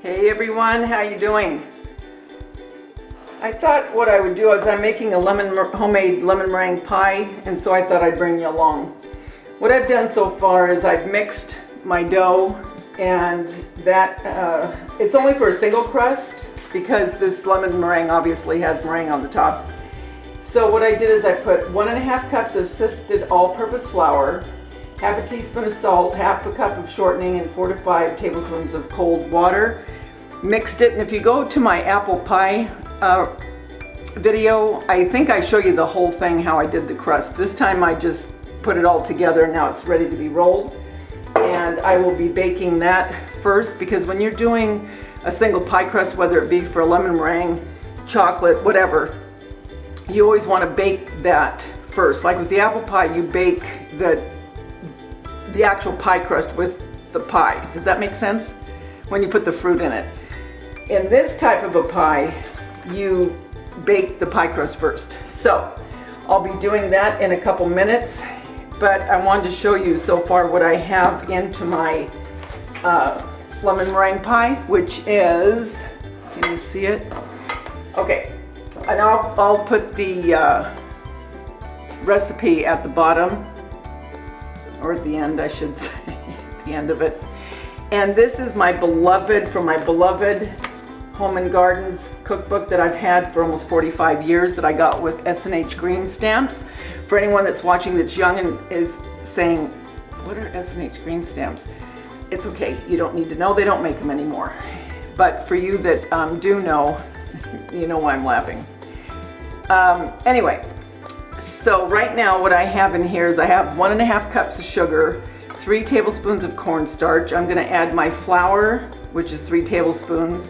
Hey everyone, how you doing? I thought what I would do is I'm making a homemade lemon meringue pie, and so I thought I'd bring you along. What I've done so far is I've mixed my dough, and that it's only for a single crust because this lemon meringue obviously has meringue on the top. So what I did is I put 1.5 cups of sifted all-purpose flour, half a teaspoon of salt, half a cup of shortening, and 4 to 5 tablespoons of cold water. Mixed it, and if you go to my apple pie video, I think I show you the whole thing how I did the crust. This time I just put it all together, and now it's ready to be rolled. And I will be baking that first, because when you're doing a single pie crust, whether it be for a lemon meringue, chocolate, whatever, you always want to bake that first. Like with the apple pie, you bake the actual pie crust with the pie. Does that make sense? When you put the fruit in it. In this type of a pie, you bake the pie crust first. So I'll be doing that in a couple minutes, but I wanted to show you so far what I have into my lemon meringue pie, which is, can you see it? Okay, and I'll put the recipe at the bottom, or at the end, I should say, at the end of it. And this is my beloved, from my beloved Home and Gardens cookbook that I've had for almost 45 years, that I got with S&H green stamps. For anyone that's watching that's young and is saying, what are S&H green stamps? It's okay, you don't need to know, they don't make them anymore. But for you that do know, you know why I'm laughing. Anyway. So right now what I have in here is I have 1.5 cups of sugar, 3 tablespoons of cornstarch. I'm going to add my flour, which is 3 tablespoons,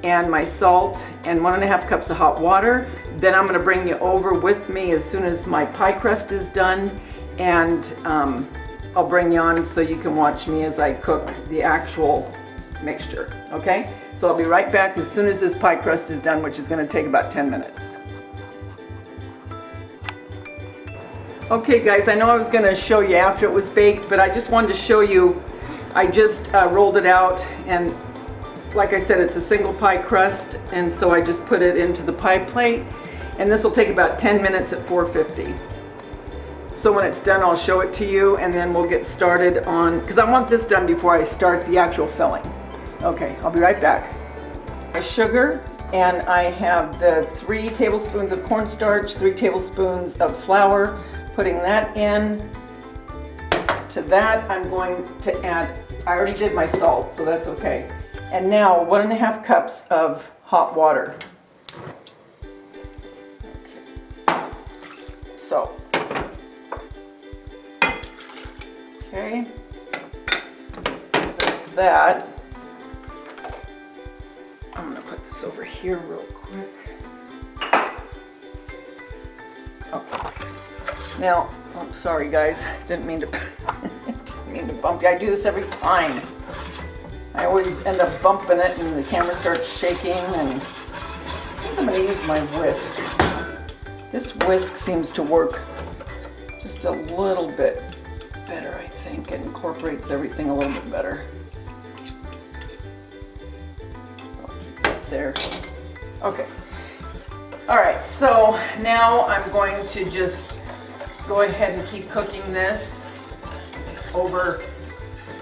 and my salt, and 1.5 cups of hot water. Then I'm going to bring you over with me as soon as my pie crust is done, and I'll bring you on so you can watch me as I cook the actual mixture. Okay? So I'll be right back as soon as this pie crust is done, which is going to take about 10 minutes. Okay guys, I know I was going to show you after it was baked, but I just wanted to show you, I just rolled it out, and like I said, it's a single pie crust, and so I just put it into the pie plate, and this will take about 10 minutes at 450. So when it's done, I'll show it to you, and then we'll get started on, because I want this done before I start the actual filling. Okay, I'll be right back. My sugar, and I have the 3 tablespoons of cornstarch, 3 tablespoons of flour. Putting that in. To that, I'm going to add, I already did my salt, so that's okay. And now 1.5 cups of hot water. Okay. So, okay, there's that. I'm gonna put this over here real quick. Okay. Now, I'm sorry guys, didn't mean to bump you. I do this every time. I always end up bumping it and the camera starts shaking, and I think I'm going to use my whisk. This whisk seems to work just a little bit better, I think. It incorporates everything a little bit better. I'll keep that there. Okay. Alright, so now I'm going to just go ahead and keep cooking this over.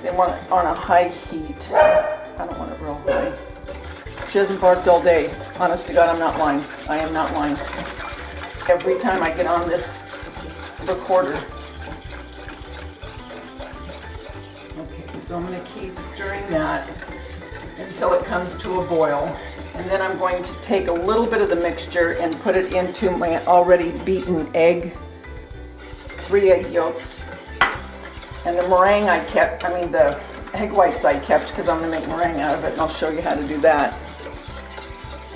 They want it on a high heat. I don't want it real high. She hasn't barked all day. Honest to God, I'm not lying. I am not lying. Every time I get on this recorder. Okay, so I'm going to keep stirring that until it comes to a boil. And then I'm going to take a little bit of the mixture and put it into my already beaten egg. 3 egg yolks, and the meringue I kept, the egg whites I kept because I'm going to make meringue out of it, and I'll show you how to do that.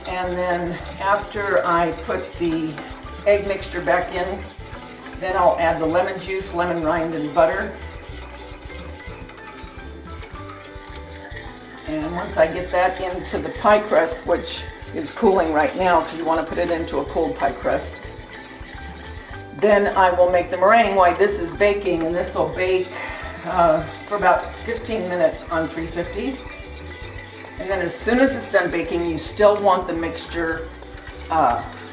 And then after I put the egg mixture back in, then I'll add the lemon juice, lemon rind, and butter. And once I get that into the pie crust, which is cooling right now because you want to put it into a cold pie crust, then I will make the meringue while this is baking, and this will bake for about 15 minutes on 350. And then as soon as it's done baking, you still want the mixture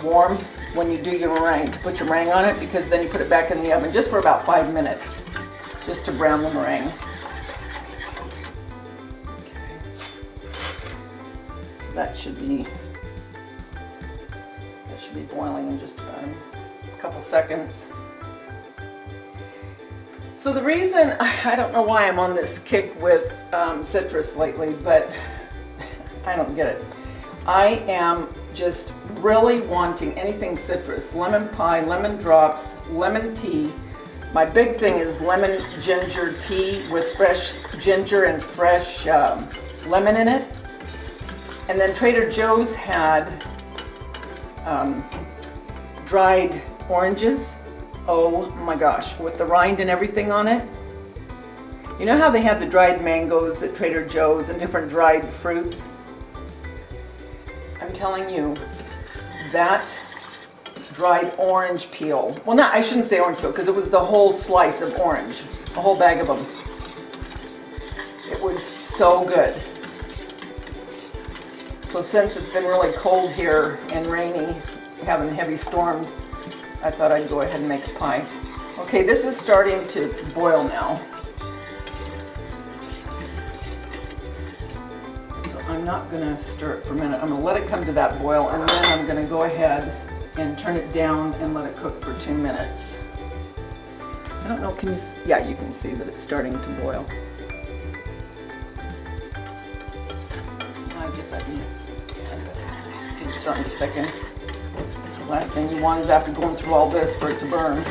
warm when you do your meringue, to put your meringue on it, because then you put it back in the oven just for about 5 minutes, just to brown the meringue. So that should be boiling in just about a couple seconds. So the reason, I don't know why I'm on this kick with citrus lately, but I don't get it. I am just really wanting anything citrus. Lemon pie, lemon drops, lemon tea. My big thing is lemon ginger tea with fresh ginger and fresh lemon in it. And then Trader Joe's had dried oranges. Oh my gosh, with the rind and everything on it. You know how they have the dried mangoes at Trader Joe's and different dried fruits? I'm telling you, that dried orange peel, well, I shouldn't say orange peel, because it was the whole slice of orange, a whole bag of them. It was so good. So since it's been really cold here and rainy, having heavy storms, I thought I'd go ahead and make a pie. Okay, this is starting to boil now. So I'm not gonna stir it for a minute. I'm gonna let it come to that boil, and then I'm gonna go ahead and turn it down and let it cook for 2 minutes. I don't know, can you, yeah, you can see that it's starting to boil. I guess I can, it's starting to thicken. The last thing you want is after going through all this for it to burn.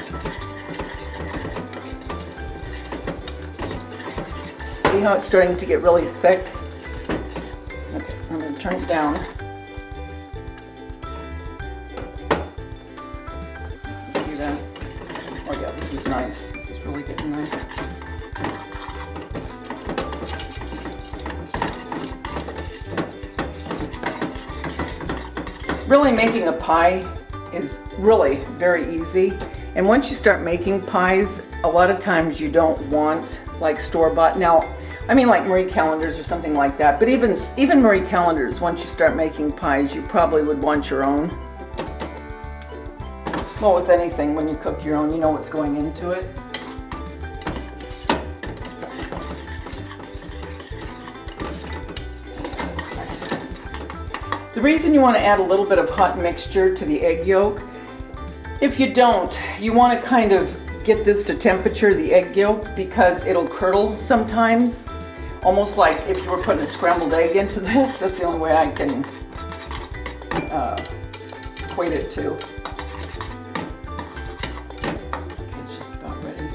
See how it's starting to get really thick? Okay, I'm going to turn it down. See that? Oh yeah, this is nice. This is really getting nice. Really, making a pie is really very easy. And once you start making pies, a lot of times you don't want like store-bought. Now, I mean like Marie calendars or something like that, but even Marie calendars, once you start making pies, you probably would want your own. Well, with anything, when you cook your own, you know what's going into it. The reason you want to add a little bit of hot mixture to the egg yolk, if you don't, you want to kind of get this to temperature, the egg yolk, because it'll curdle sometimes. Almost like if you were putting a scrambled egg into this. That's the only way I can equate it to. Okay, it's just about ready.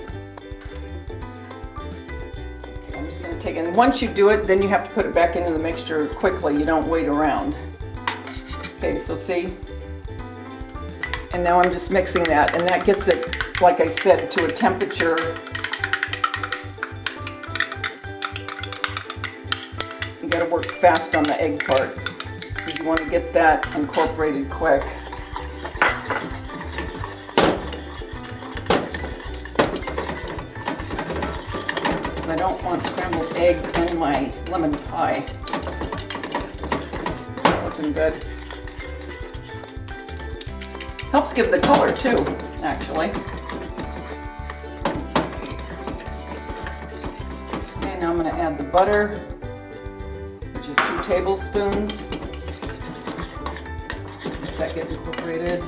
Okay, I'm just going to take it. And once you do it, then you have to put it back into the mixture quickly. You don't wait around. Okay, so see? And now I'm just mixing that, and that gets it, like I said, to a temperature. You gotta work fast on the egg part, because you want to get that incorporated quick. I don't want scrambled egg in my lemon pie. It's looking good. Helps give the color too, actually. Okay, now I'm going to add the butter, which is 2 tablespoons. Let that get incorporated.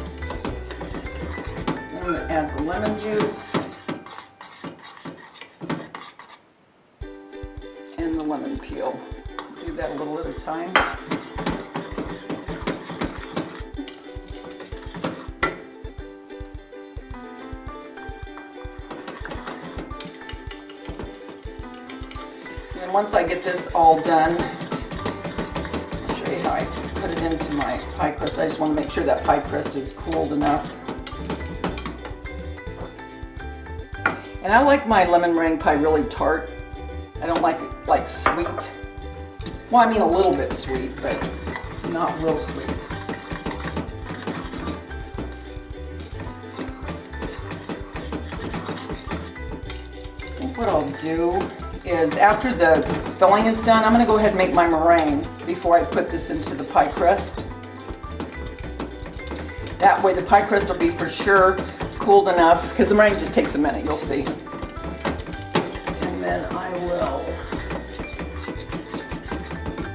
Then I'm going to add the lemon juice and the lemon peel. Do that a little at a time. And once I get this all done, I'll show you how I put it into my pie crust. I just want to make sure that pie crust is cooled enough. And I like my lemon meringue pie really tart. I don't like it like sweet. Well, I mean a little bit sweet, but not real sweet. I think what I'll do is after the filling is done, I'm going to go ahead and make my meringue before I put this into the pie crust. That way the pie crust will be for sure cooled enough, because the meringue just takes a minute, you'll see. And then I will,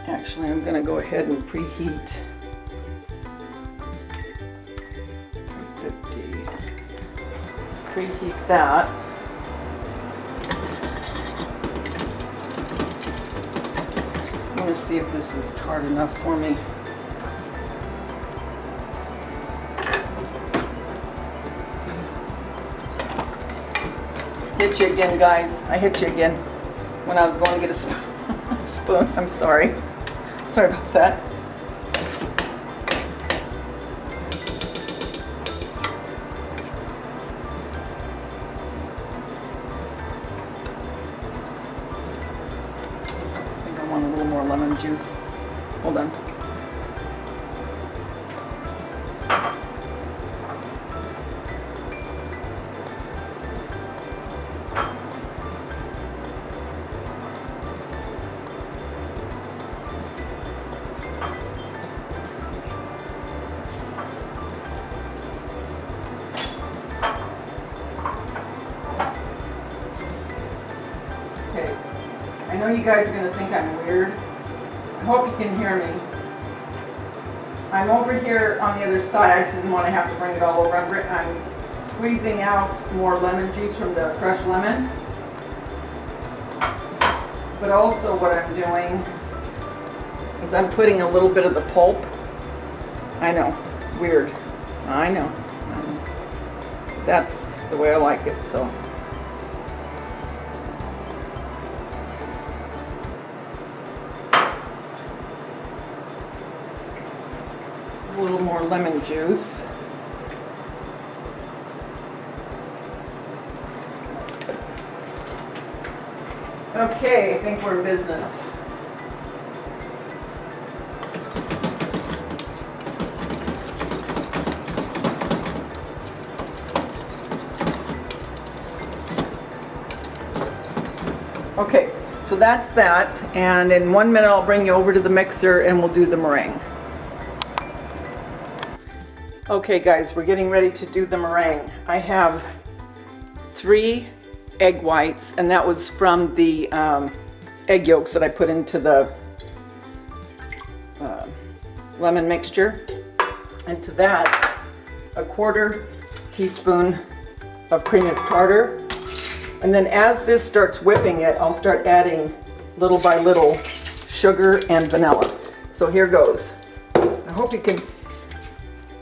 actually I'm going to go ahead and preheat 50. Preheat that. I'm going to see if this is tart enough for me. Hit you again, guys. I hit you again when I was going to get a spoon. I'm sorry. Sorry about that. I think I want a little more lemon juice. Hold on. Okay, I know you guys are going to think I'm weird. I hope you can hear me. I'm over here on the other side. I just didn't want to have to bring it all over. I'm squeezing out more lemon juice from the crushed lemon. But also what I'm doing is I'm putting a little bit of the pulp. I know, weird. I know. That's the way I like it, so. A little more lemon juice. That's good. Okay, I think we're in business. Okay, so that's that, and in 1 minute I'll bring you over to the mixer and we'll do the meringue. Okay guys, we're getting ready to do the meringue. I have 3 egg whites, and that was from the egg yolks that I put into the lemon mixture. And to that, a 1/4 teaspoon of cream of tartar. And then as this starts whipping it, I'll start adding little by little sugar and vanilla. So here goes. I hope you can,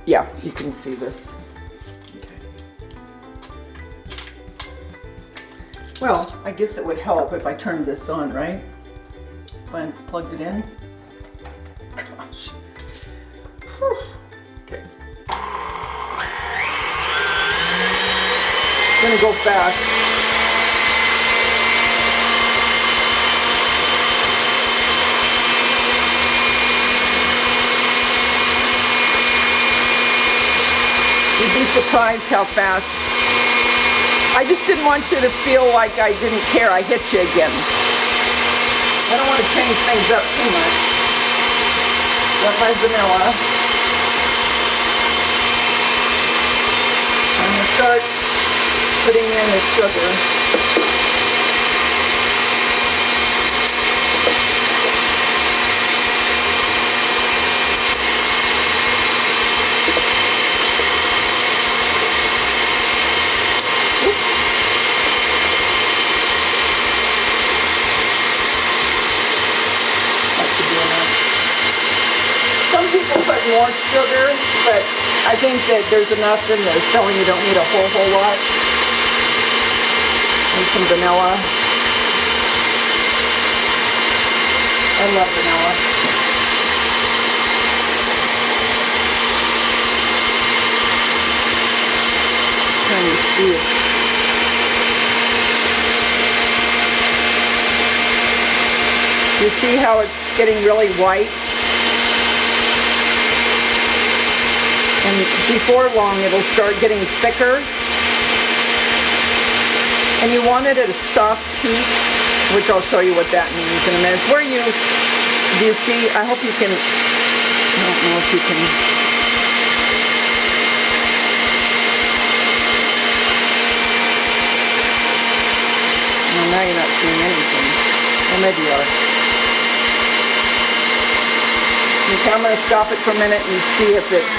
yeah, you can see this. Okay. Well, I guess it would help if I turned this on, right? If I plugged it in. Gosh. Whew. Okay. It's gonna go fast. You'd be surprised how fast. I just didn't want you to feel like I didn't care. I hit you again. I don't want to change things up too much. Got my vanilla. I'm going to start putting in the sugar. Some people put more sugar, but I think that there's enough in the filling. You don't need a whole lot. And some vanilla. I love vanilla. Trying to see it. You see how it's getting really white? And before long, it'll start getting thicker. And you want it at a soft heat, which I'll show you what that means in a minute. It's where do you see, I hope you can, I don't know if you can, well, now you're not seeing anything. Well, maybe you are. Okay, I'm going to stop it for a minute and see if it's...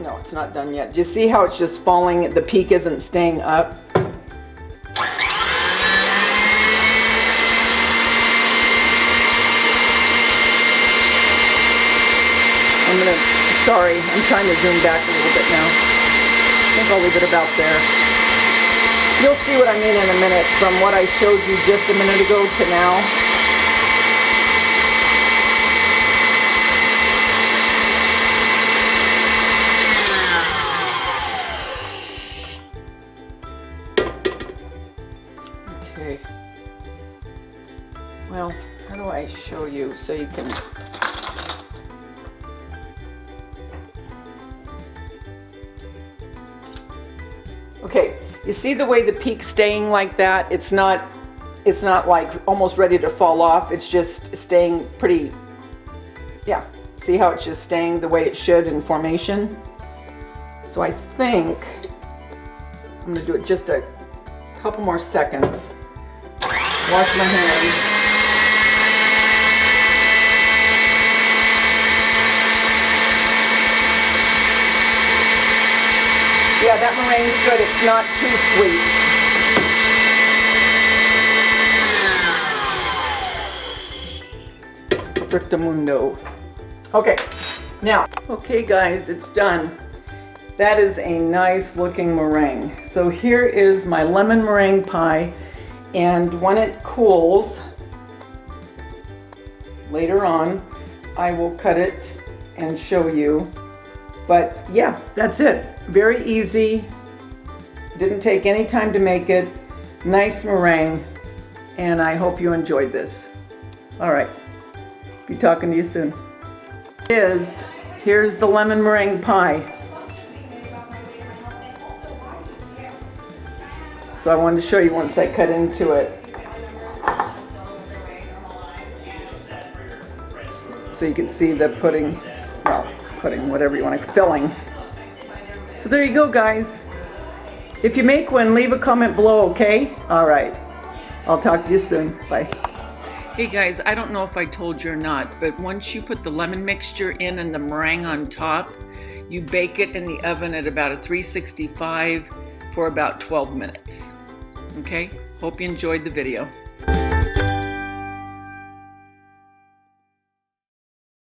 No, it's not done yet. Do you see how it's just falling? The peak isn't staying up. Sorry, I'm trying to zoom back a little bit now. I think I'll leave it about there. You'll see what I mean in a minute from what I showed you just a minute ago to now. Okay. Well, how do I show you so you can... Okay, you see the way the peak's staying like that? It's not like almost ready to fall off. It's just staying pretty, yeah. See how it's just staying the way it should in formation? So I think I'm gonna do it just a couple more seconds. Wash my hands. Yeah, that meringue's good. It's not too sweet. Perfectamundo. Okay, now, okay guys, it's done. That is a nice looking meringue. So here is my lemon meringue pie, and when it cools, later on, I will cut it and show you. But yeah, that's it. Very easy. Didn't take any time to make it. Nice meringue. And I hope you enjoyed this. All right. Be talking to you soon. Here's the lemon meringue pie. So I wanted to show you once I cut into it. So you can see the pudding, well, pudding, whatever you want to, filling. So there you go, guys. If you make one, leave a comment below, okay? All right. I'll talk to you soon. Bye. Hey guys, I don't know if I told you or not, but once you put the lemon mixture in and the meringue on top, you bake it in the oven at about a 365 for about 12 minutes. Okay? Hope you enjoyed the video.